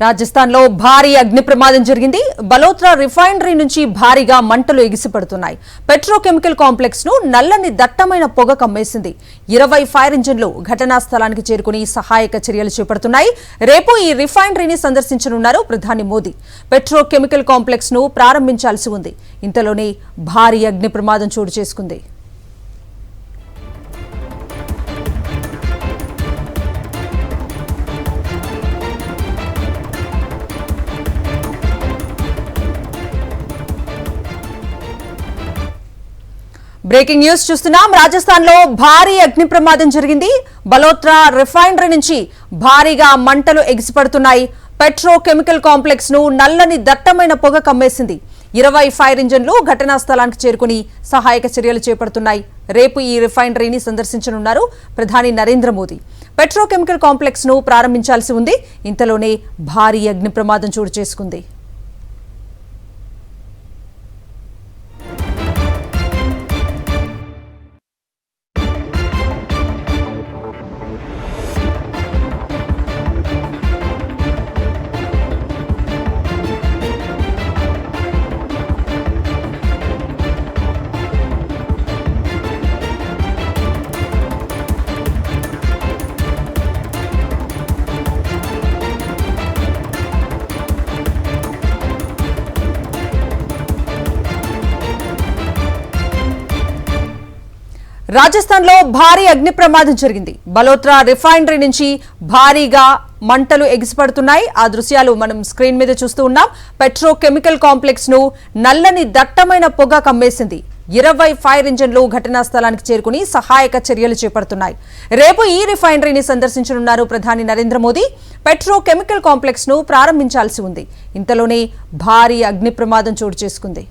రాజస్థాన్లో భారీ అగ్ని ప్రమాదం జరిగింది. బలోత్రా రిఫైనరీ నుంచి భారీగా మంటలు ఎగిసిపడుతున్నాయి. పెట్రోకెమికల్ కాంప్లెక్స్ ను నల్లని దట్టమైన పొగ కమ్మేసింది. 20 ఫైర్ ఇంజిన్లు ఘటనా స్థలానికి చేరుకుని సహాయక చర్యలు చేపడుతున్నాయి. రేపు ఈ రిఫైనరీని సందర్శించనున్నారు ప్రధాని మోదీ. పెట్రోకెమికల్ కాంప్లెక్స్ ను ప్రారంభించాల్సి ఉంది. ఇంతలోనే భారీ అగ్ని ప్రమాదం చోటు చేసుకుంది. బ్రేకింగ్ న్యూస్ చూస్తున్నాం. రాజస్థాన్ లో భారీ అగ్ని ప్రమాదం జరిగింది. బలోత్రా రిఫైనరీ నుంచి భారీగా మంటలు ఎగిసిపడుతున్నాయి. పెట్రోకెమికల్ కాంప్లెక్స్ ను నల్లని దట్టమైన పొగ కమ్మేసింది. 20 ఫైర్ ఇంజన్లు ఘటనా స్థలానికి చేరుకుని సహాయక చర్యలు చేపడుతున్నాయి. రేపు ఈ రిఫైనరీని సందర్శించనున్నారు ప్రధాని నరేంద్ర మోదీ. పెట్రోకెమికల్ కాంప్లెక్స్ ను ప్రారంభించాల్సి ఉంది. ఇంతలోనే భారీ అగ్ని ప్రమాదం చోటు చేసుకుంది. రాజస్థాన్ లో భారీ అగ్ని ప్రమాదం జరిగింది. బలోత్రా రిఫైనరీ నుంచి భారీగా మంటలు ఎగిసిపడుతున్నాయి. ఆ దృశ్యాలు మనం స్క్రీన్ మీద చూస్తూ ఉన్నాం. పెట్రోకెమికల్ కాంప్లెక్స్ ను నల్లని దట్టమైన పొగ కమ్మేసింది. 20 ఫైర్ ఇంజన్లు ఘటనా స్థలానికి చేరుకుని సహాయక చర్యలు చేపడుతున్నాయి. రేపు ఈ రిఫైనరీని సందర్శించనున్నారు ప్రధాని నరేంద్ర మోదీ. పెట్రోకెమికల్ కాంప్లెక్స్ ను ప్రారంభించాల్సి ఉంది. ఇంతలోనే భారీ అగ్ని ప్రమాదం చోటు చేసుకుంది.